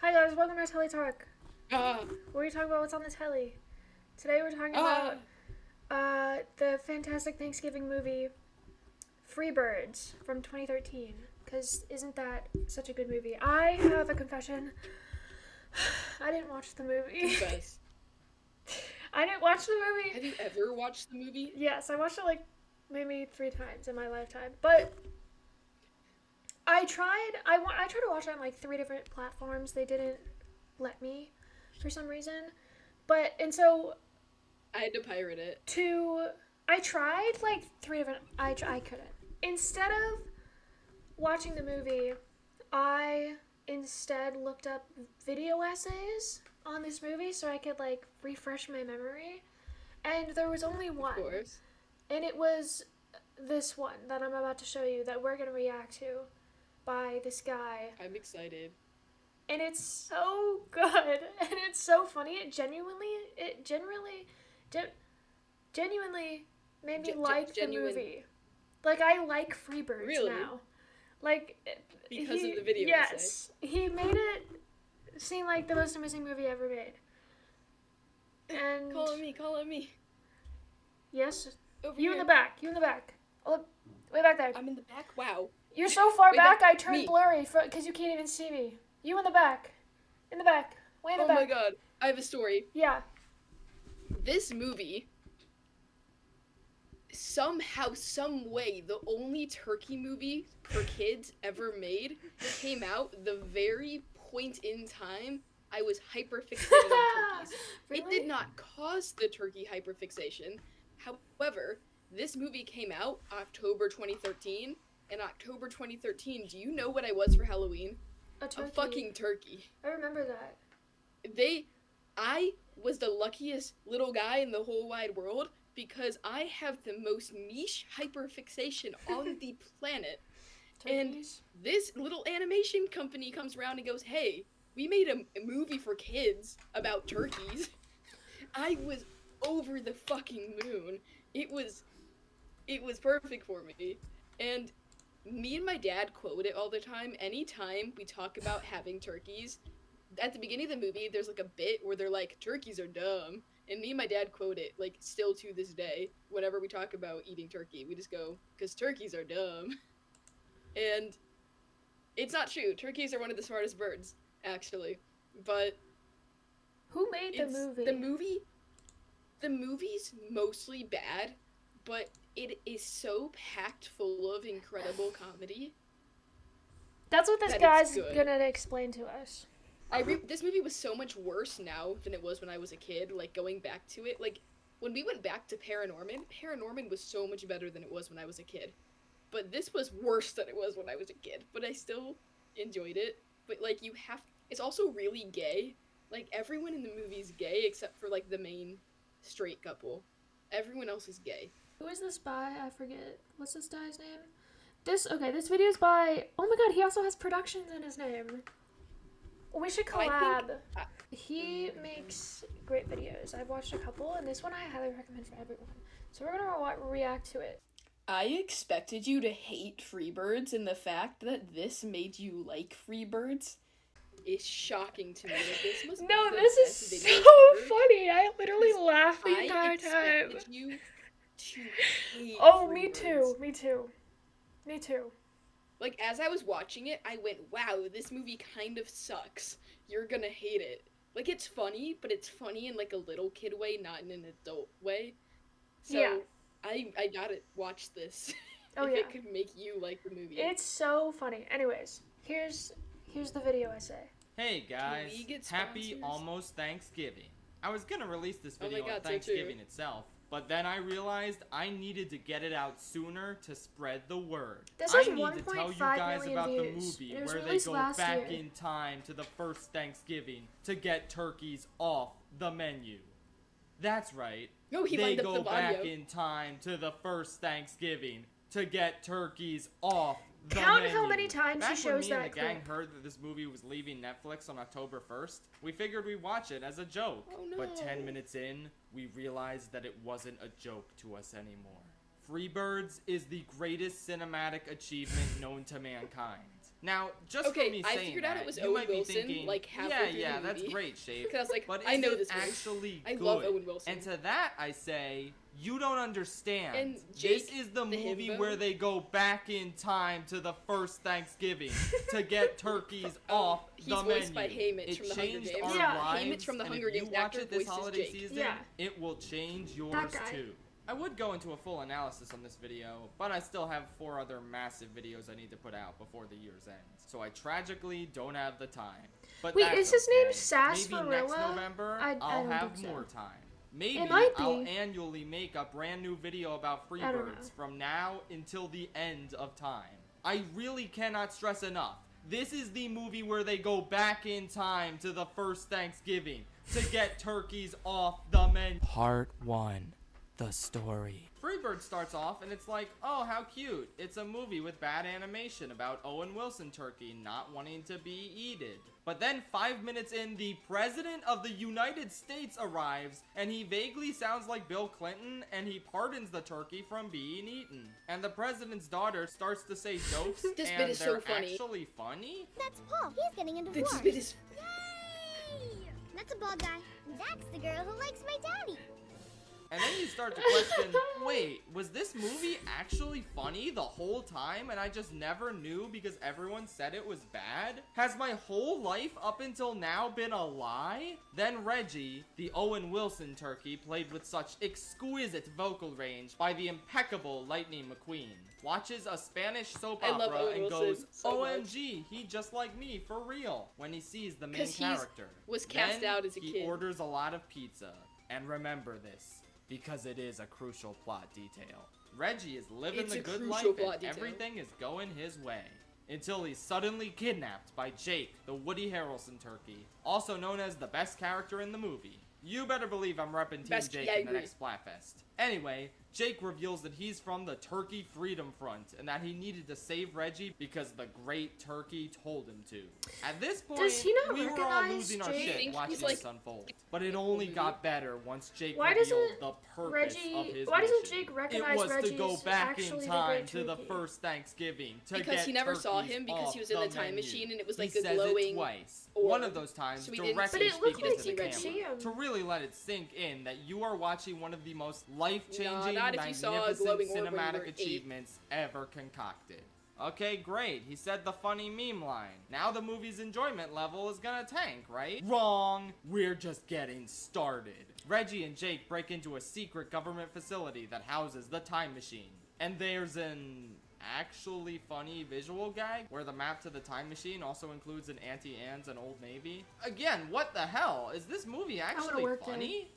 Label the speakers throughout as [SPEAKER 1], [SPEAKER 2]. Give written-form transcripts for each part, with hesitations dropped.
[SPEAKER 1] Hi guys, welcome to Telly Talk.
[SPEAKER 2] Uh,
[SPEAKER 1] We're talking about what's on the telly. Today we're talking about the fantastic Thanksgiving movie Freebirds from 2013. Because isn't that such a good movie? I have a confession. I didn't watch the movie.
[SPEAKER 2] confess.
[SPEAKER 1] I didn't watch the movie.
[SPEAKER 2] Have you ever watched the movie?
[SPEAKER 1] Yes, I watched it like maybe 3 times in my lifetime. But I tried. I tried to watch it on like 3 different platforms. They didn't let me for some reason. So
[SPEAKER 2] I had to pirate it.
[SPEAKER 1] I tried like 3 different. I couldn't. Instead of watching the movie, I instead looked up video essays on this movie so I could like refresh my memory. And there was only
[SPEAKER 2] Of
[SPEAKER 1] one.
[SPEAKER 2] course.
[SPEAKER 1] And it was this one that I'm about to show you that we're going to react to by this guy.
[SPEAKER 2] I'm excited.
[SPEAKER 1] And it's so good. And it's so funny. It genuinely made me like the movie. Like, I like Freebirds
[SPEAKER 2] Really?
[SPEAKER 1] now. Like,
[SPEAKER 2] Because of the video
[SPEAKER 1] yes, he made it seem like the most amazing movie ever made. And
[SPEAKER 2] Call on me.
[SPEAKER 1] yes,
[SPEAKER 2] Over
[SPEAKER 1] you
[SPEAKER 2] here.
[SPEAKER 1] in the back. Oh, way back there.
[SPEAKER 2] I'm in the back. Wow.
[SPEAKER 1] You're so far
[SPEAKER 2] Way
[SPEAKER 1] back,
[SPEAKER 2] back.
[SPEAKER 1] I turned
[SPEAKER 2] Me.
[SPEAKER 1] blurry because you can't even see me. You in the back. In the back. Way in the
[SPEAKER 2] Oh
[SPEAKER 1] back.
[SPEAKER 2] my god. I have a story.
[SPEAKER 1] Yeah.
[SPEAKER 2] This movie, somehow, some way, the only turkey movie for kids ever made came out the very point in time I was hyperfixated on turkeys.
[SPEAKER 1] Really?
[SPEAKER 2] It did not cause the turkey hyperfixation. However, this movie came out October 2013. In October 2013, do you know what I was for Halloween?
[SPEAKER 1] A turkey.
[SPEAKER 2] A fucking turkey.
[SPEAKER 1] I remember that.
[SPEAKER 2] I was the luckiest little guy in the whole wide world because I have the most niche hyperfixation on the planet.
[SPEAKER 1] Turkeys?
[SPEAKER 2] And this little animation company comes around and goes, hey, we made a movie for kids about turkeys. I was over the fucking moon. It was perfect for me. And me and my dad quote it all the time. Anytime we talk about having turkeys, at the beginning of the movie, there's like a bit where they're like, turkeys are dumb. And me and my dad quote it, like, still to this day. Whenever we talk about eating turkey, we just go, because turkeys are dumb. And it's not true. Turkeys are one of the smartest birds, actually. But
[SPEAKER 1] Who made the movie?
[SPEAKER 2] The movie's mostly bad, but it is so packed full of incredible comedy.
[SPEAKER 1] That's what this
[SPEAKER 2] that
[SPEAKER 1] guy's
[SPEAKER 2] it's good.
[SPEAKER 1] gonna explain to us.
[SPEAKER 2] This movie was so much worse now than it was when I was a kid. Like, going back to it, like, when we went back to Paranorman was so much better than it was when I was a kid. But this was worse than it was when I was a kid. But I still enjoyed it. But, like, it's also really gay. Like, everyone in the movie is gay except for, like, the main straight couple. Everyone else is gay.
[SPEAKER 1] Who is this by? I forget. What's this guy's name? This video's by... Oh my god, he also has Productions in his name. We should collab. He makes great videos. I've watched a couple, and this one I highly recommend for everyone. So we're gonna react to it.
[SPEAKER 2] I expected you to hate Freebirds, and the fact that this made you like Freebirds is shocking to me. Like, this must be
[SPEAKER 1] No,
[SPEAKER 2] the
[SPEAKER 1] this
[SPEAKER 2] best
[SPEAKER 1] is
[SPEAKER 2] video
[SPEAKER 1] so
[SPEAKER 2] ever.
[SPEAKER 1] funny. I literally laughed the
[SPEAKER 2] I
[SPEAKER 1] entire time.
[SPEAKER 2] expected you to hate
[SPEAKER 1] Oh, me
[SPEAKER 2] Freebirds.
[SPEAKER 1] too.
[SPEAKER 2] Like, as I was watching it, I went, wow, this movie kind of sucks. You're gonna hate it. Like, it's funny, but it's funny in, like, a little kid way, not in an adult way. So,
[SPEAKER 1] Yeah.
[SPEAKER 2] I gotta watch this.
[SPEAKER 1] Oh,
[SPEAKER 2] if
[SPEAKER 1] yeah.
[SPEAKER 2] it could make you like the movie.
[SPEAKER 1] It's so funny. Anyways, here's the video essay.
[SPEAKER 3] Hey guys,
[SPEAKER 2] we get
[SPEAKER 3] happy
[SPEAKER 2] sponsors?
[SPEAKER 3] almost Thanksgiving. I was gonna release this
[SPEAKER 2] Oh my
[SPEAKER 3] video
[SPEAKER 2] God,
[SPEAKER 3] on
[SPEAKER 2] so
[SPEAKER 3] Thanksgiving
[SPEAKER 2] true.
[SPEAKER 3] itself, but then I realized I needed to get it out sooner to spread the word.
[SPEAKER 1] This
[SPEAKER 3] I
[SPEAKER 1] has
[SPEAKER 3] need to tell you
[SPEAKER 1] 1.5
[SPEAKER 3] guys
[SPEAKER 1] million
[SPEAKER 3] about
[SPEAKER 1] views,
[SPEAKER 3] the movie
[SPEAKER 1] and it was
[SPEAKER 3] where they
[SPEAKER 1] released
[SPEAKER 3] go
[SPEAKER 1] last
[SPEAKER 3] back
[SPEAKER 1] year.
[SPEAKER 3] in time to the first Thanksgiving to get turkeys off the menu. That's right.
[SPEAKER 2] No, he
[SPEAKER 3] they
[SPEAKER 2] lined up
[SPEAKER 3] go
[SPEAKER 2] the
[SPEAKER 3] back
[SPEAKER 2] audio.
[SPEAKER 3] in time to the first Thanksgiving to get turkeys off the
[SPEAKER 1] Count
[SPEAKER 3] menu.
[SPEAKER 1] how many times
[SPEAKER 3] Back
[SPEAKER 1] he shows
[SPEAKER 3] when me and
[SPEAKER 1] that
[SPEAKER 3] the gang
[SPEAKER 1] clip.
[SPEAKER 3] heard that this movie was leaving Netflix on October 1st, we figured we'd watch it as a joke.
[SPEAKER 2] Oh, no.
[SPEAKER 3] But 10 minutes in, we realized that it wasn't a joke to us anymore. Freebirds is the greatest cinematic achievement known to mankind. Now, just for me
[SPEAKER 2] I
[SPEAKER 3] saying
[SPEAKER 2] figured out
[SPEAKER 3] that,
[SPEAKER 2] it was
[SPEAKER 3] you
[SPEAKER 2] Owen
[SPEAKER 3] might be
[SPEAKER 2] Wilson,
[SPEAKER 3] thinking,
[SPEAKER 2] like, halfway through the
[SPEAKER 3] that's
[SPEAKER 2] movie.
[SPEAKER 3] great, Shape.
[SPEAKER 2] Because I was like,
[SPEAKER 3] But
[SPEAKER 2] I
[SPEAKER 3] is
[SPEAKER 2] know
[SPEAKER 3] it
[SPEAKER 2] this voice.
[SPEAKER 3] actually
[SPEAKER 2] I
[SPEAKER 3] good?
[SPEAKER 2] love Owen Wilson.
[SPEAKER 3] And to that, I say, you don't understand.
[SPEAKER 2] And
[SPEAKER 3] This
[SPEAKER 2] Jake,
[SPEAKER 3] is the movie
[SPEAKER 2] himbo?
[SPEAKER 3] where they go back in time to the first Thanksgiving to get turkeys off
[SPEAKER 2] he's
[SPEAKER 3] the
[SPEAKER 2] voiced
[SPEAKER 3] menu.
[SPEAKER 2] by Haymitch
[SPEAKER 3] It
[SPEAKER 2] from the Hunger
[SPEAKER 3] changed
[SPEAKER 2] Games.
[SPEAKER 3] our
[SPEAKER 1] Yeah.
[SPEAKER 3] lives,
[SPEAKER 2] Haymitch from the
[SPEAKER 3] and
[SPEAKER 2] Hunger
[SPEAKER 3] if you
[SPEAKER 2] Games
[SPEAKER 3] watch
[SPEAKER 2] actor
[SPEAKER 3] it this
[SPEAKER 2] voices
[SPEAKER 3] holiday
[SPEAKER 2] Jake.
[SPEAKER 3] season,
[SPEAKER 1] Yeah.
[SPEAKER 3] it will change yours
[SPEAKER 1] That guy.
[SPEAKER 3] too. I would go into a full analysis on this video, but I still have 4 other massive videos I need to put out before the year's ends. So I tragically don't have the time. But
[SPEAKER 1] Wait,
[SPEAKER 3] that's
[SPEAKER 1] is his name
[SPEAKER 3] okay.
[SPEAKER 1] Sarsaparilla?
[SPEAKER 3] Maybe next November,
[SPEAKER 1] I
[SPEAKER 3] I'll
[SPEAKER 1] don't
[SPEAKER 3] have
[SPEAKER 1] think so.
[SPEAKER 3] more time. Maybe
[SPEAKER 1] It might
[SPEAKER 3] I'll
[SPEAKER 1] be.
[SPEAKER 3] annually make a brand new video about
[SPEAKER 1] I don't
[SPEAKER 3] Freebirds
[SPEAKER 1] know.
[SPEAKER 3] from now until the end of time. I really cannot stress enough. This is the movie where they go back in time to the first Thanksgiving to get turkeys off the menu. Part 1. The story. Freebird starts off and it's like, oh, how cute. It's a movie with bad animation about Owen Wilson turkey not wanting to be eaten. But then 5 minutes in, the President of the United States arrives and he vaguely sounds like Bill Clinton and he pardons the turkey from being eaten. And the President's daughter starts to say jokes
[SPEAKER 2] This
[SPEAKER 3] and
[SPEAKER 2] bit is so
[SPEAKER 3] they're
[SPEAKER 2] funny.
[SPEAKER 3] actually funny.
[SPEAKER 4] That's Paul. He's getting a divorce.
[SPEAKER 2] This bit is...
[SPEAKER 4] Yay! That's a bald guy. That's the girl who likes my daddy.
[SPEAKER 3] And then you start to question, wait, was this movie actually funny the whole time and I just never knew because everyone said it was bad? Has my whole life up until now been a lie? Then Reggie, the Owen Wilson turkey played with such exquisite vocal range by the impeccable Lightning McQueen, watches a Spanish soap
[SPEAKER 2] I love
[SPEAKER 3] opera
[SPEAKER 2] Owen
[SPEAKER 3] and
[SPEAKER 2] Wilson
[SPEAKER 3] goes,
[SPEAKER 2] so much.
[SPEAKER 3] OMG, he just like me, for real, when he sees the main
[SPEAKER 2] 'Cause he
[SPEAKER 3] character.
[SPEAKER 2] was cast
[SPEAKER 3] Then
[SPEAKER 2] out as a
[SPEAKER 3] he
[SPEAKER 2] kid.
[SPEAKER 3] orders a lot of pizza. And remember this, because it is a crucial plot detail. Reggie is living
[SPEAKER 2] It's
[SPEAKER 3] the
[SPEAKER 2] a
[SPEAKER 3] good
[SPEAKER 2] crucial
[SPEAKER 3] life
[SPEAKER 2] plot
[SPEAKER 3] and
[SPEAKER 2] detail.
[SPEAKER 3] everything is going his way. Until he's suddenly kidnapped by Jake, the Woody Harrelson turkey, also known as the best character in the movie. You better believe I'm repping Team
[SPEAKER 2] Best-
[SPEAKER 3] Jake
[SPEAKER 2] yeah, I
[SPEAKER 3] in the
[SPEAKER 2] agree.
[SPEAKER 3] next Splatfest. Anyway, Jake reveals that he's from the Turkey Freedom Front and that he needed to save Reggie because the great turkey told him to. At this point,
[SPEAKER 1] Does he not
[SPEAKER 3] we were all
[SPEAKER 1] recognize
[SPEAKER 3] losing our
[SPEAKER 1] Jake?
[SPEAKER 3] shit
[SPEAKER 2] Think
[SPEAKER 3] watching
[SPEAKER 2] he's like-
[SPEAKER 3] this unfold. But it only got better once Jake
[SPEAKER 1] Why
[SPEAKER 3] revealed
[SPEAKER 1] doesn't
[SPEAKER 3] the purpose
[SPEAKER 1] Reggie?
[SPEAKER 3] of his
[SPEAKER 1] Why doesn't
[SPEAKER 3] mission.
[SPEAKER 1] Jake recognize
[SPEAKER 3] It was
[SPEAKER 1] Reggie's
[SPEAKER 3] to go back in
[SPEAKER 1] actually the
[SPEAKER 3] time
[SPEAKER 1] great
[SPEAKER 3] to the
[SPEAKER 1] turkey?
[SPEAKER 3] first Thanksgiving to
[SPEAKER 2] Because
[SPEAKER 3] get
[SPEAKER 2] he never saw
[SPEAKER 3] turkeys
[SPEAKER 2] him because he was in
[SPEAKER 3] off
[SPEAKER 2] the time
[SPEAKER 3] menu.
[SPEAKER 2] machine and it was like
[SPEAKER 3] He
[SPEAKER 2] a
[SPEAKER 3] says
[SPEAKER 2] glowing
[SPEAKER 3] it twice.
[SPEAKER 2] orb.
[SPEAKER 3] One of those times
[SPEAKER 2] So we didn't-
[SPEAKER 3] directly
[SPEAKER 1] But it looked
[SPEAKER 3] speaking
[SPEAKER 1] like
[SPEAKER 3] into
[SPEAKER 1] he
[SPEAKER 3] the
[SPEAKER 1] could
[SPEAKER 3] camera
[SPEAKER 1] see him.
[SPEAKER 3] to really let it sink in that you are watching one of the most life-changing,
[SPEAKER 2] not if you saw a
[SPEAKER 3] magnificent
[SPEAKER 2] glowing orb when you
[SPEAKER 3] cinematic
[SPEAKER 2] were 8.
[SPEAKER 3] achievements ever concocted. Okay, great. He said the funny meme line. Now the movie's enjoyment level is gonna tank, right? Wrong. We're just getting started. Reggie and Jake break into a secret government facility that houses the time machine. And there's an actually funny visual gag where the map to the time machine also includes an Auntie Anne's and Old Navy. Again, what the hell? Is this movie actually
[SPEAKER 1] worked
[SPEAKER 3] funny?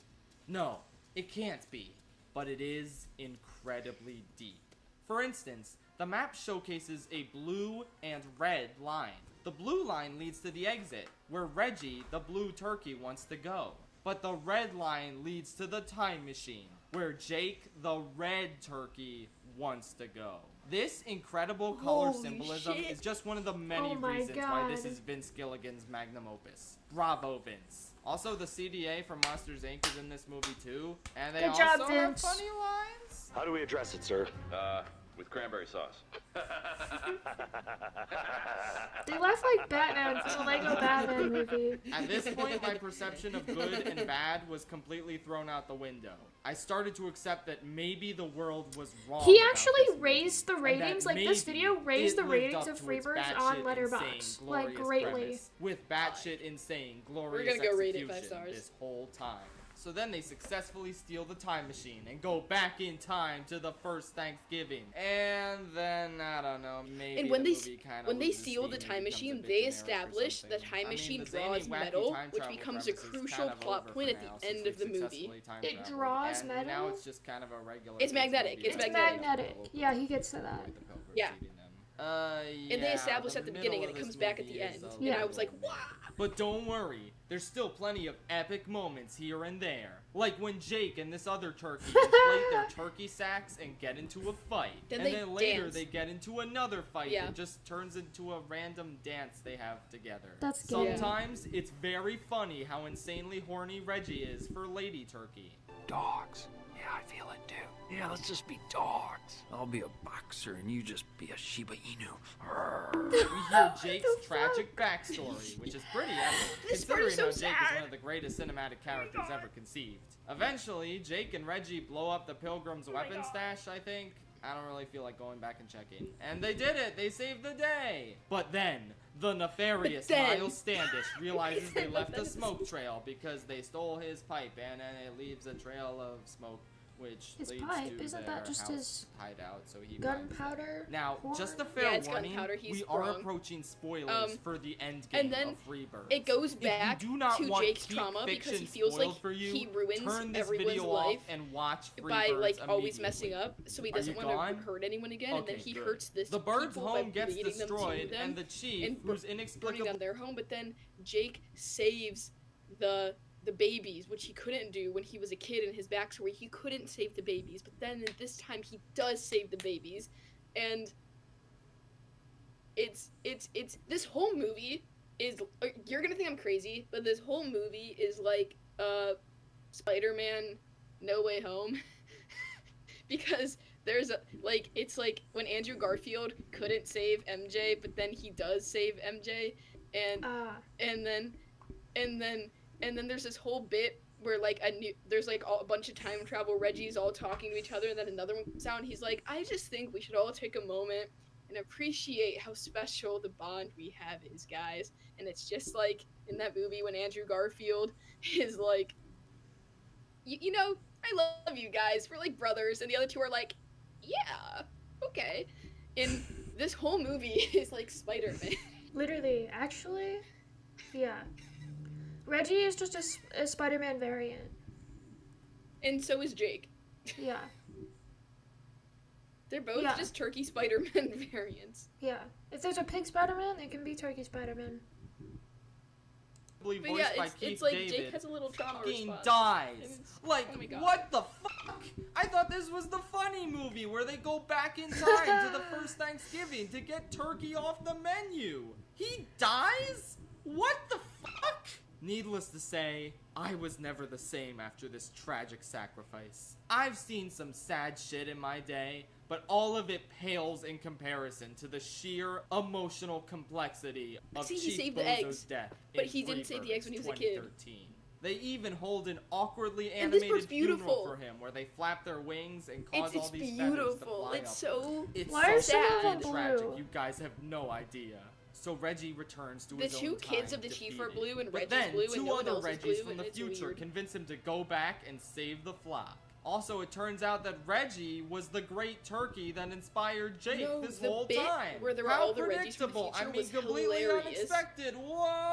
[SPEAKER 3] No, it can't be. But it is incredibly deep. For instance, the map showcases a blue and red line. The blue line leads to the exit, where Reggie, the blue turkey, wants to go. But the red line leads to the time machine, where Jake, the red turkey, wants to go. This incredible color
[SPEAKER 2] Holy
[SPEAKER 3] symbolism
[SPEAKER 2] shit.
[SPEAKER 3] is just one of the many
[SPEAKER 1] Oh my
[SPEAKER 3] reasons why this
[SPEAKER 1] God.
[SPEAKER 3] is Vince Gilligan's magnum opus. Bravo, Vince. Also, the CDA from Monsters Inc. is in this movie too, and they
[SPEAKER 1] Good
[SPEAKER 3] also
[SPEAKER 1] job,
[SPEAKER 3] have
[SPEAKER 1] Vince.
[SPEAKER 3] funny lines.
[SPEAKER 5] How do we address it, sir?
[SPEAKER 6] With cranberry sauce.
[SPEAKER 1] They left like Batman for the Lego Batman movie.
[SPEAKER 3] At this point, my perception of good and bad was completely thrown out the window. I started to accept that maybe the world was wrong.
[SPEAKER 1] He
[SPEAKER 3] about
[SPEAKER 1] actually
[SPEAKER 3] this movie,
[SPEAKER 1] raised the
[SPEAKER 3] and
[SPEAKER 1] ratings.
[SPEAKER 3] that
[SPEAKER 1] Like this
[SPEAKER 3] maybe
[SPEAKER 1] video raised
[SPEAKER 3] it
[SPEAKER 1] the
[SPEAKER 3] lived
[SPEAKER 1] ratings
[SPEAKER 3] up
[SPEAKER 1] of
[SPEAKER 3] to its
[SPEAKER 1] Freebirds
[SPEAKER 3] batshit
[SPEAKER 1] on
[SPEAKER 3] insane,
[SPEAKER 1] Letterboxd, like
[SPEAKER 3] glorious
[SPEAKER 1] greatly.
[SPEAKER 3] premise, with batshit insane, glorious
[SPEAKER 2] We're gonna go rate it
[SPEAKER 3] execution
[SPEAKER 2] 5 stars.
[SPEAKER 3] this whole time. So then they successfully steal the time machine and go back in time to the first Thanksgiving. And then, I don't know, maybe
[SPEAKER 2] And when
[SPEAKER 3] the
[SPEAKER 2] they
[SPEAKER 3] movie kinda
[SPEAKER 2] when they
[SPEAKER 3] loses
[SPEAKER 2] steal
[SPEAKER 3] steam
[SPEAKER 2] the
[SPEAKER 3] and
[SPEAKER 2] time
[SPEAKER 3] becomes a
[SPEAKER 2] machine,
[SPEAKER 3] bit
[SPEAKER 2] they
[SPEAKER 3] generic or
[SPEAKER 2] establish the
[SPEAKER 3] something.
[SPEAKER 2] time
[SPEAKER 3] I mean,
[SPEAKER 2] machine
[SPEAKER 3] the zany,
[SPEAKER 2] draws
[SPEAKER 3] wacky
[SPEAKER 2] metal,
[SPEAKER 3] time
[SPEAKER 2] which
[SPEAKER 3] travel
[SPEAKER 2] becomes a
[SPEAKER 3] premise is
[SPEAKER 2] crucial
[SPEAKER 3] kind of
[SPEAKER 2] plot
[SPEAKER 3] over
[SPEAKER 2] point
[SPEAKER 3] for
[SPEAKER 2] at
[SPEAKER 3] now,
[SPEAKER 2] the
[SPEAKER 3] since
[SPEAKER 2] end of the
[SPEAKER 3] we've
[SPEAKER 2] movie.
[SPEAKER 3] successfully time
[SPEAKER 1] It
[SPEAKER 3] traveled,
[SPEAKER 1] draws
[SPEAKER 3] and
[SPEAKER 1] metal?
[SPEAKER 3] now it's just kind of a regular
[SPEAKER 2] It's
[SPEAKER 3] kids
[SPEAKER 2] magnetic,
[SPEAKER 3] movie
[SPEAKER 2] it's
[SPEAKER 3] about
[SPEAKER 1] magnetic.
[SPEAKER 3] people
[SPEAKER 1] Yeah, he gets to that.
[SPEAKER 3] avoid the Pilgrims
[SPEAKER 2] Yeah.
[SPEAKER 3] eating them.
[SPEAKER 2] And they establish
[SPEAKER 3] the
[SPEAKER 2] at the beginning and
[SPEAKER 3] middle
[SPEAKER 2] it
[SPEAKER 3] of
[SPEAKER 2] comes
[SPEAKER 3] this
[SPEAKER 2] back at
[SPEAKER 3] movie
[SPEAKER 2] the
[SPEAKER 3] is
[SPEAKER 2] end.
[SPEAKER 3] a
[SPEAKER 2] And I
[SPEAKER 1] Yeah.
[SPEAKER 2] was like,
[SPEAKER 3] little
[SPEAKER 2] wow.
[SPEAKER 3] But don't worry, there's still plenty of epic moments here and there. Like when Jake and this other turkey inflate their turkey sacks and get into a fight.
[SPEAKER 2] Then
[SPEAKER 3] and
[SPEAKER 2] they
[SPEAKER 3] then later
[SPEAKER 2] dance.
[SPEAKER 3] they get into another fight
[SPEAKER 2] Yeah.
[SPEAKER 3] that just turns into a random dance they have together.
[SPEAKER 1] That's good.
[SPEAKER 3] Sometimes it's very funny how insanely horny Reggie is for Lady Turkey.
[SPEAKER 5] Dogs Yeah, I feel it too. Yeah, let's just be dogs. I'll be a boxer and you just be a Shiba Inu.
[SPEAKER 3] We hear Jake's tragic backstory, which is pretty epic,
[SPEAKER 2] This part
[SPEAKER 3] considering
[SPEAKER 2] is so
[SPEAKER 3] how Jake is
[SPEAKER 2] sad.
[SPEAKER 3] one of the greatest cinematic characters ever conceived. Eventually, Jake and Reggie blow up the Pilgrim's weapon stash, I think. I don't really feel like going back and checking. And they did it! They saved the day! But then, the nefarious Miles Standish realizes they left a smoke trail because they stole his pipe, and then it leaves a trail of smoke, which
[SPEAKER 1] His
[SPEAKER 3] leads
[SPEAKER 1] pipe?
[SPEAKER 3] to
[SPEAKER 1] Isn't
[SPEAKER 3] their
[SPEAKER 1] that just
[SPEAKER 3] house
[SPEAKER 1] his
[SPEAKER 3] hideout, so he
[SPEAKER 1] gunpowder?
[SPEAKER 3] Now,
[SPEAKER 1] horn?
[SPEAKER 3] just a fair
[SPEAKER 2] it's
[SPEAKER 3] warning,
[SPEAKER 2] gunpowder, he's
[SPEAKER 3] we are
[SPEAKER 2] wrong.
[SPEAKER 3] approaching spoilers for the end game
[SPEAKER 2] and then
[SPEAKER 3] of Freebirds.
[SPEAKER 2] It goes
[SPEAKER 3] If you
[SPEAKER 2] back
[SPEAKER 3] do not
[SPEAKER 2] to
[SPEAKER 3] want
[SPEAKER 2] Jake's
[SPEAKER 3] peak
[SPEAKER 2] trauma because he
[SPEAKER 3] fiction
[SPEAKER 2] feels like
[SPEAKER 3] spoiled for you,
[SPEAKER 2] he ruins
[SPEAKER 3] turn this
[SPEAKER 2] everyone's
[SPEAKER 3] video
[SPEAKER 2] life
[SPEAKER 3] off and watch Freebirds
[SPEAKER 2] by like always
[SPEAKER 3] immediately.
[SPEAKER 2] messing up, so he
[SPEAKER 3] Are
[SPEAKER 2] doesn't
[SPEAKER 3] you
[SPEAKER 2] want
[SPEAKER 3] gone?
[SPEAKER 2] to hurt anyone again, and then
[SPEAKER 3] Okay,
[SPEAKER 2] he
[SPEAKER 3] good.
[SPEAKER 2] hurts this
[SPEAKER 3] The bird's
[SPEAKER 2] people by
[SPEAKER 3] home gets
[SPEAKER 2] leading them to
[SPEAKER 3] destroyed,
[SPEAKER 2] them
[SPEAKER 3] and the chief,
[SPEAKER 2] and
[SPEAKER 3] who's
[SPEAKER 2] burning
[SPEAKER 3] inexplicably
[SPEAKER 2] down their home. But then Jake saves the babies, which he couldn't do when he was a kid in his backstory. He couldn't save the babies, but then this time he does save the babies, and it's this whole movie is, you're gonna think I'm crazy, but this whole movie is like Spider-Man No Way Home. Because there's a, like, it's like when Andrew Garfield couldn't save MJ, but then he does save MJ, and then there's this whole bit where like there's like a bunch of time travel Reggies all talking to each other, and then another one comes out and he's like, I just think we should all take a moment and appreciate how special the bond we have is, guys. And it's just like in that movie when Andrew Garfield is like, you know, I love you guys, we're like brothers, and the other two are like, yeah, okay. And this whole movie is like Spider-Man.
[SPEAKER 1] Literally, actually, yeah. Reggie is just a Spider-Man variant.
[SPEAKER 2] And so is Jake.
[SPEAKER 1] Yeah.
[SPEAKER 2] They're both just turkey Spider-Man variants.
[SPEAKER 1] Yeah. If there's a pig Spider-Man, it can be turkey Spider-Man.
[SPEAKER 3] voiced
[SPEAKER 2] But yeah,
[SPEAKER 3] by
[SPEAKER 2] it's
[SPEAKER 3] Keith
[SPEAKER 2] like
[SPEAKER 3] David,
[SPEAKER 2] Jake has a little trauma
[SPEAKER 3] fucking
[SPEAKER 2] response.
[SPEAKER 3] dies. Like,
[SPEAKER 2] oh my God.
[SPEAKER 3] what the fuck? I thought this was the funny movie where they go back in time to the first Thanksgiving to get turkey off the menu. He dies? What the fuck? Needless to say, I was never the same after this tragic sacrifice. I've seen some sad shit in my day, but all of it pales in comparison to the sheer emotional complexity of
[SPEAKER 2] See, he
[SPEAKER 3] Chief
[SPEAKER 2] saved the
[SPEAKER 3] Bozo's
[SPEAKER 2] eggs,
[SPEAKER 3] death
[SPEAKER 2] but
[SPEAKER 3] in
[SPEAKER 2] he didn't save the eggs when he was a
[SPEAKER 3] 2013.
[SPEAKER 2] kid.
[SPEAKER 3] They even hold an awkwardly
[SPEAKER 2] And this part's
[SPEAKER 3] animated funeral
[SPEAKER 2] beautiful.
[SPEAKER 3] for him, where they flap their wings and cause
[SPEAKER 2] It's
[SPEAKER 3] all these feathers to
[SPEAKER 2] beautiful.
[SPEAKER 3] fly
[SPEAKER 2] It's
[SPEAKER 3] up.
[SPEAKER 2] so
[SPEAKER 3] It's
[SPEAKER 1] Why are
[SPEAKER 3] so
[SPEAKER 1] some of
[SPEAKER 3] sad
[SPEAKER 1] them
[SPEAKER 3] and
[SPEAKER 1] blue?
[SPEAKER 3] tragic. You guys have no idea. So Reggie returns to
[SPEAKER 2] The
[SPEAKER 3] his
[SPEAKER 2] two
[SPEAKER 3] own
[SPEAKER 2] kids
[SPEAKER 3] time
[SPEAKER 2] of the chief are
[SPEAKER 3] defeated.
[SPEAKER 2] blue and
[SPEAKER 3] But
[SPEAKER 2] Reggie's
[SPEAKER 3] then,
[SPEAKER 2] blue and
[SPEAKER 3] two
[SPEAKER 2] no one
[SPEAKER 3] other
[SPEAKER 2] else is
[SPEAKER 3] Reggies
[SPEAKER 2] blue,
[SPEAKER 3] from
[SPEAKER 2] and
[SPEAKER 3] the
[SPEAKER 2] it's
[SPEAKER 3] future
[SPEAKER 2] weird.
[SPEAKER 3] convince him to go back and save the flock. Also, it turns out that Reggie was the great turkey that inspired Jake
[SPEAKER 2] No,
[SPEAKER 3] this
[SPEAKER 2] the
[SPEAKER 3] whole
[SPEAKER 2] bit
[SPEAKER 3] time.
[SPEAKER 2] where there were
[SPEAKER 3] How
[SPEAKER 2] all the Reggies from the
[SPEAKER 3] predictable! I
[SPEAKER 2] future
[SPEAKER 3] mean,
[SPEAKER 2] was
[SPEAKER 3] completely
[SPEAKER 2] hilarious.
[SPEAKER 3] unexpected.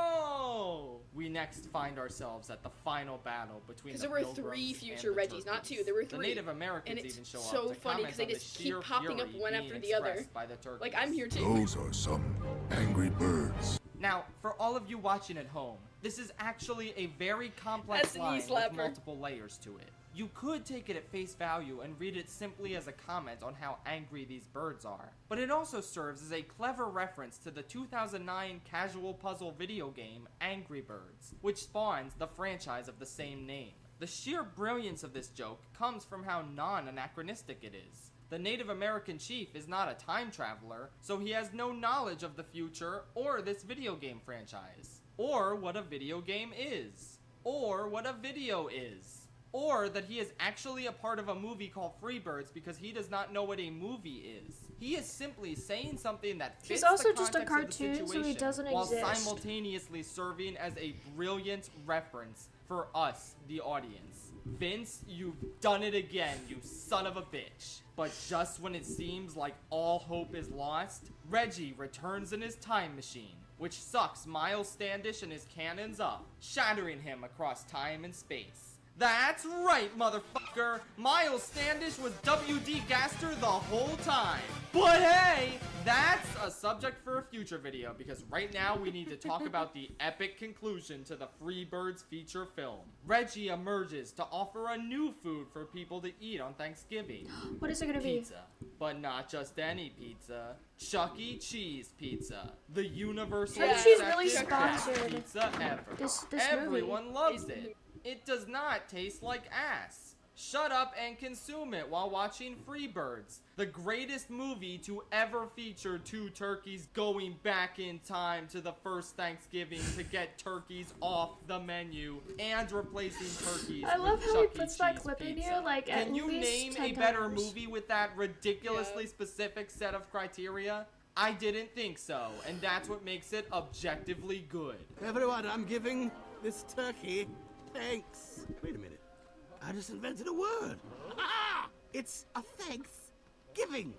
[SPEAKER 3] Whoa! We next find ourselves at the final battle between
[SPEAKER 2] Because
[SPEAKER 3] the
[SPEAKER 2] there were
[SPEAKER 3] Pilgrims
[SPEAKER 2] 3
[SPEAKER 3] and
[SPEAKER 2] future
[SPEAKER 3] the
[SPEAKER 2] Reggies, not
[SPEAKER 3] turkeys.
[SPEAKER 2] 2. There were
[SPEAKER 3] The
[SPEAKER 2] 3.
[SPEAKER 3] Native Americans
[SPEAKER 2] And
[SPEAKER 3] even
[SPEAKER 2] it's
[SPEAKER 3] show
[SPEAKER 2] so
[SPEAKER 3] up to
[SPEAKER 2] funny
[SPEAKER 3] comment
[SPEAKER 2] 'cause they
[SPEAKER 3] on the
[SPEAKER 2] just keep
[SPEAKER 3] sheer
[SPEAKER 2] popping up
[SPEAKER 3] fury
[SPEAKER 2] one
[SPEAKER 3] being
[SPEAKER 2] after the other.
[SPEAKER 3] expressed by the turkeys.
[SPEAKER 2] Like, I'm here too.
[SPEAKER 7] Those are some angry birds.
[SPEAKER 3] Now, for all of you watching at home, this is actually a very complex
[SPEAKER 2] That's an
[SPEAKER 3] line
[SPEAKER 2] E-slapper.
[SPEAKER 3] with multiple layers to it. You could take it at face value and read it simply as a comment on how angry these birds are. But it also serves as a clever reference to the 2009 casual puzzle video game Angry Birds, which spawns the franchise of the same name. The sheer brilliance of this joke comes from how non-anachronistic it is. The Native American chief is not a time traveler, so he has no knowledge of the future or this video game franchise, or what a video game is, or what a video is, or that he is actually a part of a movie called Freebirds because he does not know what a movie is. He is simply saying something that fits
[SPEAKER 1] He's also
[SPEAKER 3] the
[SPEAKER 1] just a
[SPEAKER 3] context of the
[SPEAKER 1] cartoon, so he
[SPEAKER 3] situation,
[SPEAKER 1] doesn't
[SPEAKER 3] while
[SPEAKER 1] exist.
[SPEAKER 3] simultaneously serving as a brilliant reference for us, the audience. Vince, you've done it again, you son of a bitch. But just when it seems like all hope is lost, Reggie returns in his time machine, which sucks Miles Standish and his cannons up, shattering him across time and space. That's right, motherfucker! Miles Standish was W.D. Gaster the whole time! But hey, that's a subject for a future video, because right now we need to talk about the epic conclusion to the Freebirds feature film. Reggie emerges to offer a new food for people to eat on Thanksgiving.
[SPEAKER 1] What is it gonna be?
[SPEAKER 3] Pizza. But not just any pizza. Chuck E. Cheese pizza. The universal
[SPEAKER 2] Chuck E. Cheese
[SPEAKER 1] really
[SPEAKER 3] accepted best
[SPEAKER 1] sponsored
[SPEAKER 3] pizza ever.
[SPEAKER 1] this
[SPEAKER 3] Everyone
[SPEAKER 1] movie.
[SPEAKER 3] loves it. It does not taste like ass. Shut up and consume it while watching Freebirds, the greatest movie to ever feature two turkeys going back in time to the first Thanksgiving to get turkeys off the menu and replacing turkeys
[SPEAKER 1] I love
[SPEAKER 3] with
[SPEAKER 1] how he
[SPEAKER 3] Chuck E.
[SPEAKER 1] puts that
[SPEAKER 3] Cheese
[SPEAKER 1] clip in
[SPEAKER 3] pizza.
[SPEAKER 1] here, like, at
[SPEAKER 3] Can you
[SPEAKER 1] least
[SPEAKER 3] name
[SPEAKER 1] 10
[SPEAKER 3] a better
[SPEAKER 1] times.
[SPEAKER 3] movie with that ridiculously specific set of criteria? I didn't think so, and that's what makes it objectively good.
[SPEAKER 8] Everyone, I'm giving this turkey thanks. Wait a minute. I just invented a word. Ah! It's a thanksgiving.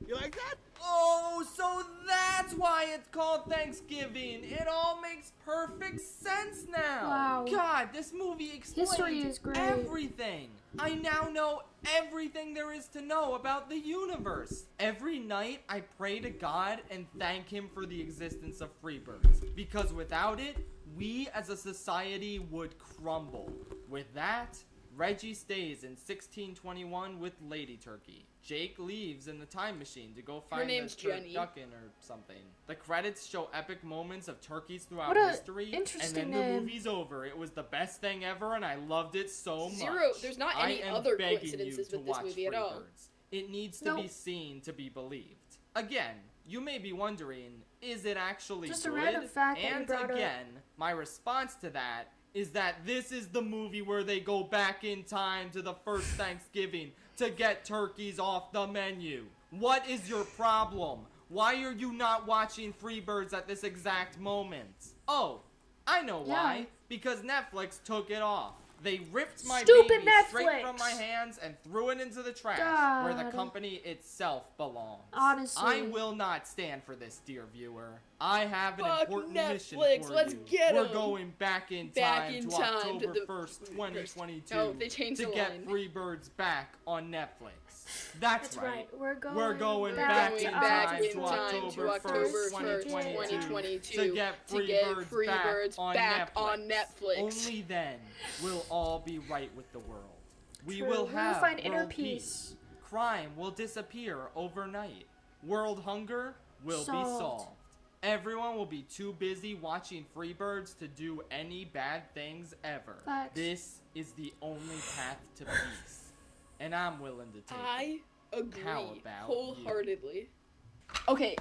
[SPEAKER 8] You like that?
[SPEAKER 3] Oh, so that's why it's called Thanksgiving. It all makes perfect sense now.
[SPEAKER 1] Wow.
[SPEAKER 3] God, this movie explains
[SPEAKER 1] History is great.
[SPEAKER 3] everything. I now know everything there is to know about the universe. Every night, I pray to God and thank him for the existence of Freebirds. Because without it, we as a society would crumble. With that, Reggie stays in 1621 with Lady Turkey. Jake leaves in the time machine to go find the
[SPEAKER 2] name's Jenny.
[SPEAKER 3] turducken or something. The credits show epic moments of turkeys throughout
[SPEAKER 1] What a
[SPEAKER 3] history, and
[SPEAKER 1] interesting
[SPEAKER 3] then the
[SPEAKER 1] name.
[SPEAKER 3] movie's over. It was the best thing ever, and I loved it so much.
[SPEAKER 2] Zero. There's not any
[SPEAKER 3] I am
[SPEAKER 2] other
[SPEAKER 3] begging
[SPEAKER 2] coincidences
[SPEAKER 3] you to
[SPEAKER 2] with this
[SPEAKER 3] watch
[SPEAKER 2] movie at all.
[SPEAKER 3] Freebirds. It needs to
[SPEAKER 1] Nope.
[SPEAKER 3] be seen to be believed. Again, you may be wondering, is it actually
[SPEAKER 1] Just
[SPEAKER 3] good?
[SPEAKER 1] a random fact that you
[SPEAKER 3] And
[SPEAKER 1] brought up.
[SPEAKER 3] again, my response to that is that this is the movie where they go back in time to the first Thanksgiving to get turkeys off the menu. What is your problem? Why are you not watching Freebirds at this exact moment? Oh, I know why.
[SPEAKER 1] Yeah.
[SPEAKER 3] Because Netflix took it off. They ripped my
[SPEAKER 1] Stupid
[SPEAKER 3] baby straight
[SPEAKER 1] Netflix.
[SPEAKER 3] from my hands and threw it into the trash where the
[SPEAKER 1] God.
[SPEAKER 3] company itself belongs.
[SPEAKER 1] Honestly.
[SPEAKER 3] I will not stand for this, dear viewer. I have an
[SPEAKER 2] Fuck
[SPEAKER 3] important mission
[SPEAKER 2] Netflix,
[SPEAKER 3] for
[SPEAKER 2] let's
[SPEAKER 3] you.
[SPEAKER 2] get
[SPEAKER 3] We're
[SPEAKER 2] 'em.
[SPEAKER 3] going back in
[SPEAKER 2] Back
[SPEAKER 3] time
[SPEAKER 2] in
[SPEAKER 3] to
[SPEAKER 2] time to
[SPEAKER 3] October
[SPEAKER 2] the
[SPEAKER 3] 1st, 2022
[SPEAKER 2] Oh, they changed
[SPEAKER 3] to
[SPEAKER 2] the
[SPEAKER 3] get
[SPEAKER 2] line.
[SPEAKER 3] Freebirds back on Netflix. That's
[SPEAKER 1] That's
[SPEAKER 3] right.
[SPEAKER 1] right. We're going
[SPEAKER 3] back
[SPEAKER 2] Going
[SPEAKER 3] in
[SPEAKER 2] back
[SPEAKER 3] time
[SPEAKER 2] in
[SPEAKER 3] to
[SPEAKER 2] time
[SPEAKER 3] October
[SPEAKER 2] to October
[SPEAKER 3] 1st,
[SPEAKER 2] 2022
[SPEAKER 3] to get Freebirds back on Netflix. Only then will all be right with the world. We
[SPEAKER 1] True.
[SPEAKER 3] will
[SPEAKER 1] We will
[SPEAKER 3] have
[SPEAKER 1] find inner
[SPEAKER 3] world
[SPEAKER 1] peace.
[SPEAKER 3] Crime will disappear overnight. World hunger will be
[SPEAKER 1] Solved.
[SPEAKER 3] solved. Everyone will be too busy watching Freebirds to do any bad things ever.
[SPEAKER 1] Facts.
[SPEAKER 3] This is the only path to peace. And I'm willing to take it.
[SPEAKER 2] I agree
[SPEAKER 3] How about
[SPEAKER 2] wholeheartedly. Okay,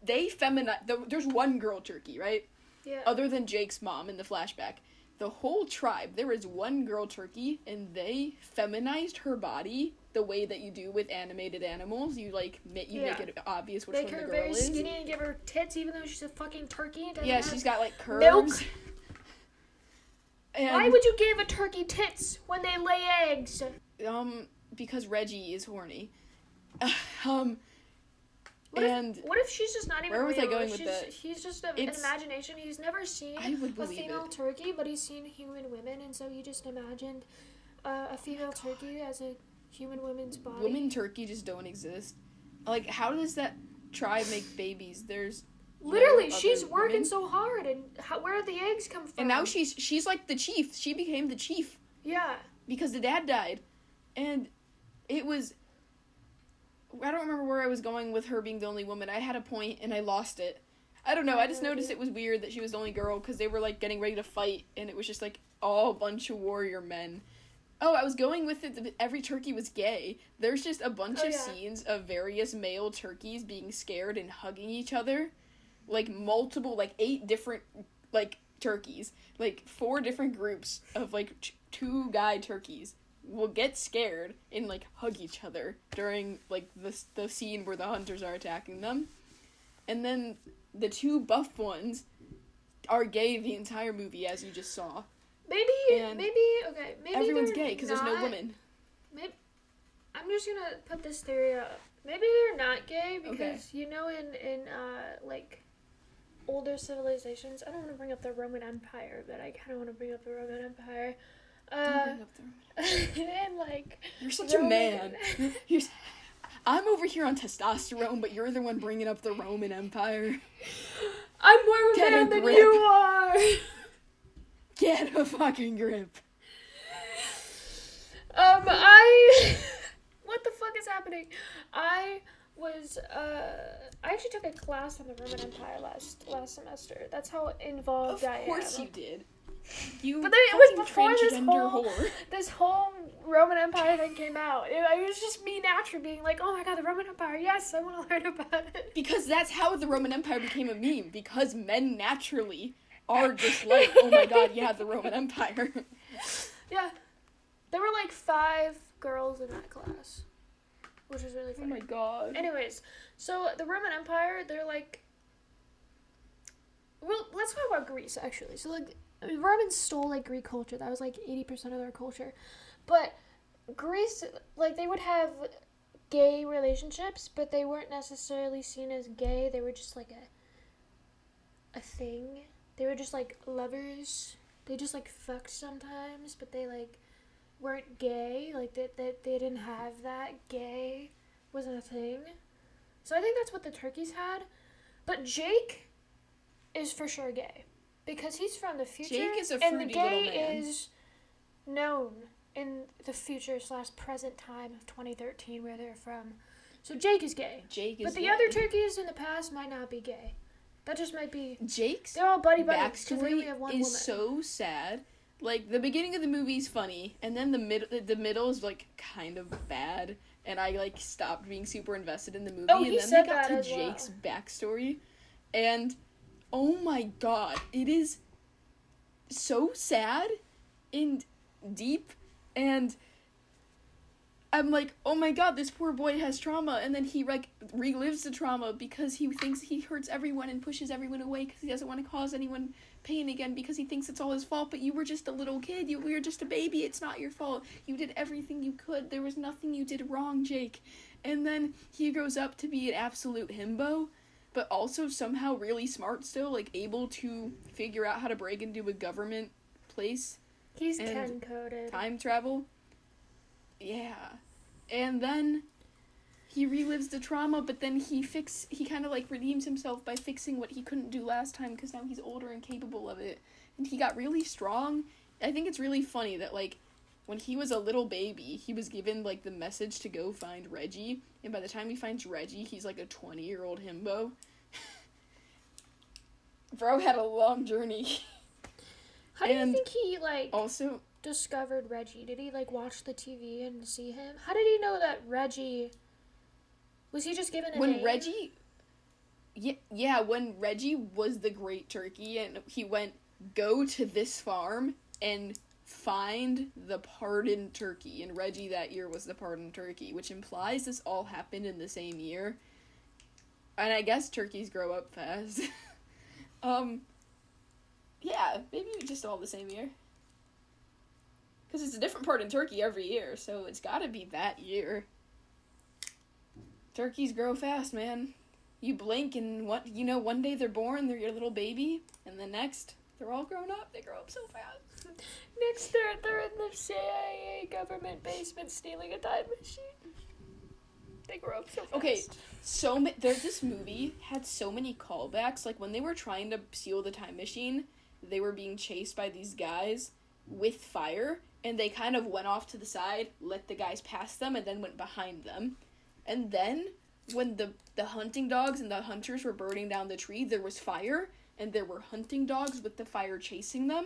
[SPEAKER 2] they feminize. There's one girl turkey, right?
[SPEAKER 1] Yeah.
[SPEAKER 2] Other than Jake's mom in the flashback. The whole tribe, there is one girl turkey, and they feminized her body the way that you do with animated animals. You make it obvious which
[SPEAKER 1] Make
[SPEAKER 2] one the
[SPEAKER 1] her
[SPEAKER 2] girl
[SPEAKER 1] very
[SPEAKER 2] is.
[SPEAKER 1] skinny and give her tits, even though she's a fucking turkey. And doesn't
[SPEAKER 2] Yeah,
[SPEAKER 1] have
[SPEAKER 2] she's got like curves.
[SPEAKER 1] milk.
[SPEAKER 2] And,
[SPEAKER 1] Why would you give a turkey tits when they lay eggs?
[SPEAKER 2] because Reggie is horny.
[SPEAKER 1] What
[SPEAKER 2] and
[SPEAKER 1] if she's just not even
[SPEAKER 2] where was I
[SPEAKER 1] real?
[SPEAKER 2] going with that?
[SPEAKER 1] He's just an
[SPEAKER 2] It's-
[SPEAKER 1] imagination. He's never seen
[SPEAKER 2] I would
[SPEAKER 1] a
[SPEAKER 2] believe
[SPEAKER 1] female
[SPEAKER 2] it.
[SPEAKER 1] turkey, but he's seen human women, and so he just imagined a female turkey as a human woman's body.
[SPEAKER 2] Women turkey just don't exist. Like, how does that tribe make babies? There's
[SPEAKER 1] Literally,
[SPEAKER 2] no
[SPEAKER 1] she's
[SPEAKER 2] other
[SPEAKER 1] working
[SPEAKER 2] women.
[SPEAKER 1] so hard, and where did the eggs come from?
[SPEAKER 2] And now she's like the chief. She became the chief
[SPEAKER 1] yeah.
[SPEAKER 2] because the dad died, and it was. I don't remember where I was going with her being the only woman. I had a point and I lost it. I don't know. I just noticed it was weird that she was the only girl because they were like getting ready to fight, and it was just like all a bunch of warrior men. Oh, I was going with it that every turkey was gay. There's just a bunch of scenes of various male turkeys being scared and hugging each other. Like multiple, like 8 different, like, turkeys. Like 4 different groups of, like, 2 guy turkeys will get scared and, like, hug each other during, like, the scene where the hunters are attacking them. And then the 2 buff ones are gay the entire movie, as you just saw.
[SPEAKER 1] Maybe
[SPEAKER 2] Everyone's
[SPEAKER 1] they're
[SPEAKER 2] gay because there's no
[SPEAKER 1] not-
[SPEAKER 2] women.
[SPEAKER 1] Maybe, I'm just gonna put this theory out. Maybe they're not gay because in like older civilizations. I don't want to bring up the Roman Empire, but I kind of want to bring up the Roman Empire.
[SPEAKER 2] Don't bring up the
[SPEAKER 1] And like
[SPEAKER 2] You're such a man. I'm over here on testosterone, but you're the one bringing up the Roman Empire.
[SPEAKER 1] I'm more of a
[SPEAKER 2] Get a
[SPEAKER 1] man than
[SPEAKER 2] grip.
[SPEAKER 1] you are.
[SPEAKER 2] Get a fucking grip.
[SPEAKER 1] What the fuck is happening? I actually took a class on the Roman Empire last semester. That's how involved I am.
[SPEAKER 2] Of course you did. You
[SPEAKER 1] But then it was
[SPEAKER 2] fucking
[SPEAKER 1] before
[SPEAKER 2] transgender whore.
[SPEAKER 1] this whole Roman Empire thing came out. It was just me naturally being like, oh my god, the Roman Empire, yes, I want to learn about it.
[SPEAKER 2] Because that's how the Roman Empire became a meme. Because men naturally are just like, oh my god, yeah, the Roman Empire.
[SPEAKER 1] Yeah. There were like 5 girls in that class, which was really funny.
[SPEAKER 2] Oh my god.
[SPEAKER 1] Anyways, so the Roman Empire, they're like... Well, let's talk about Greece, actually. So, like, Romans stole, like, Greek culture. That was, like, 80% of their culture. But Greece, like, they would have gay relationships, but they weren't necessarily seen as gay. They were just, like, a thing. They were just, like, lovers. They just, like, fucked sometimes, but they, like, weren't gay. Like, they didn't have that. Gay wasn't a thing. So I think that's what the turkeys had. But Jake is for sure gay. Because he's from the future.
[SPEAKER 2] Jake is a
[SPEAKER 1] and
[SPEAKER 2] fruity
[SPEAKER 1] the
[SPEAKER 2] little
[SPEAKER 1] gay
[SPEAKER 2] man.
[SPEAKER 1] is known in the future/present time of 2013 where they're from. So Jake is gay. But the other turkeys in the past might not be gay. That just might be...
[SPEAKER 2] Jake's
[SPEAKER 1] They're all buddy-buddy because they only
[SPEAKER 2] backstory
[SPEAKER 1] have one
[SPEAKER 2] is
[SPEAKER 1] woman.
[SPEAKER 2] so sad. Like, the beginning of the movie is funny, and then the middle is, like, kind of bad, and I, like, stopped being super invested in the movie,
[SPEAKER 1] Oh,
[SPEAKER 2] and
[SPEAKER 1] he
[SPEAKER 2] then
[SPEAKER 1] said
[SPEAKER 2] they got
[SPEAKER 1] that
[SPEAKER 2] to
[SPEAKER 1] as well.
[SPEAKER 2] Jake's backstory, and, oh my god, it is so sad, and deep, and I'm like, oh my god, this poor boy has trauma, and then he, like, relives the trauma because he thinks he hurts everyone and pushes everyone away because he doesn't want to cause anyone pain again because he thinks it's all his fault, but you were just a little kid, you were just a baby, it's not your fault, you did everything you could, there was nothing you did wrong, Jake. And then he grows up to be an absolute himbo, but also somehow really smart still, like, able to figure out how to break into a government place.
[SPEAKER 1] He's
[SPEAKER 2] and
[SPEAKER 1] Ken-coded.
[SPEAKER 2] Time travel. Yeah. And then he relives the trauma, but then he kind of, like, redeems himself by fixing what he couldn't do last time, because now he's older and capable of it. And he got really strong. I think it's really funny that, like, when he was a little baby, he was given, like, the message to go find Reggie, and by the time he finds Reggie, he's, like, a 20-year-old himbo. Bro had a long journey.
[SPEAKER 1] How do you think he, like...
[SPEAKER 2] Also...
[SPEAKER 1] discovered Reggie? Did he, like, watch the TV and see him? How did he know that Reggie... Was he just given a name?
[SPEAKER 2] Reggie... Yeah, when Reggie was the great turkey and he went, go to this farm and find the pardoned turkey. And Reggie that year was the pardoned turkey, which implies this all happened in the same year. And I guess turkeys grow up fast. Yeah, maybe just all the same year. Because it's a different part in Turkey every year, so it's gotta be that year. Turkeys grow fast, man. You blink and one day they're born, they're your little baby, and the next, they're all grown up. They grow up so fast.
[SPEAKER 1] Next, they're in the CIA government basement stealing a time machine. They grow up so fast.
[SPEAKER 2] Okay, this movie had so many callbacks. Like, when they were trying to steal the time machine, they were being chased by these guys with fire, and they kind of went off to the side, let the guys pass them, and then went behind them. And then, when the hunting dogs and the hunters were burning down the tree, there was fire, and there were hunting dogs with the fire chasing them,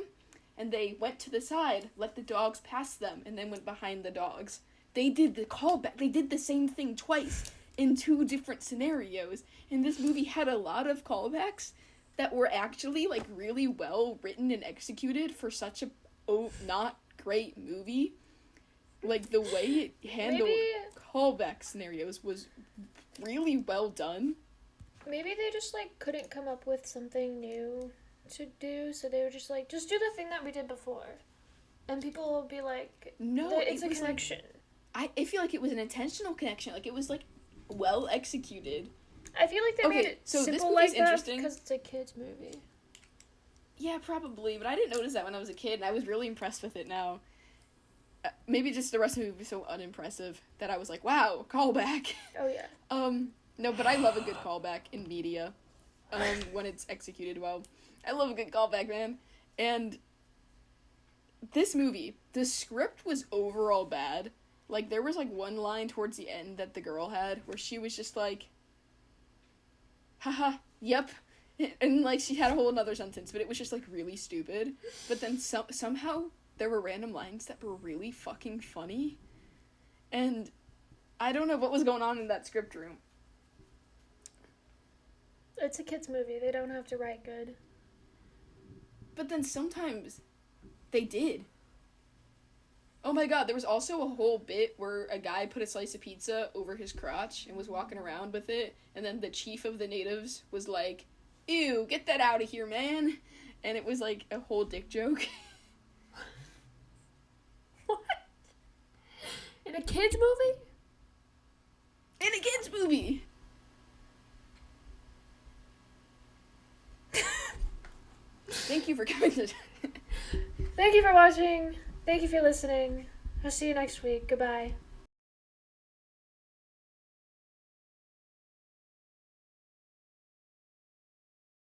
[SPEAKER 2] and they went to the side, let the dogs pass them, and then went behind the dogs. They did the callback. They did the same thing twice in 2 different scenarios, and this movie had a lot of callbacks that were actually, like, really well written and executed for such a not great movie. Like, the way it handled callback scenarios was really well done.
[SPEAKER 1] Maybe they just, like, couldn't come up with something new to do, so they were just like, just do the thing that we did before. And people will be like,
[SPEAKER 2] no,
[SPEAKER 1] it's a connection.
[SPEAKER 2] Like, I feel like it was an intentional connection. Like, it was, like, well executed.
[SPEAKER 1] I feel like they made it
[SPEAKER 2] so
[SPEAKER 1] simple
[SPEAKER 2] this
[SPEAKER 1] like that
[SPEAKER 2] interesting
[SPEAKER 1] because it's a kid's movie.
[SPEAKER 2] Yeah, probably, but I didn't notice that when I was a kid, and I was really impressed with it now. Maybe just the rest of the movie was so unimpressive that I was like, wow, callback.
[SPEAKER 1] Oh, yeah.
[SPEAKER 2] No, but I love a good callback in media, when it's executed well. I love a good callback, man. And this movie, the script was overall bad. Like, there was, like, one line towards the end that the girl had where she was just like, haha, yep. And, like, she had a whole another sentence, but it was just, like, really stupid. But then somehow there were random lines that were really fucking funny. And I don't know what was going on in that script room.
[SPEAKER 1] It's a kid's movie. They don't have to write good.
[SPEAKER 2] But then sometimes they did. Oh my god, there was also a whole bit where a guy put a slice of pizza over his crotch and was walking around with it, and then the chief of the natives was like, "Ew, get that out of here, man." And it was like a whole dick joke.
[SPEAKER 1] What? In a kid's movie?
[SPEAKER 2] In a kid's movie! Thank you for coming to...
[SPEAKER 1] Thank you for watching. Thank you for listening. I'll see you next week. Goodbye.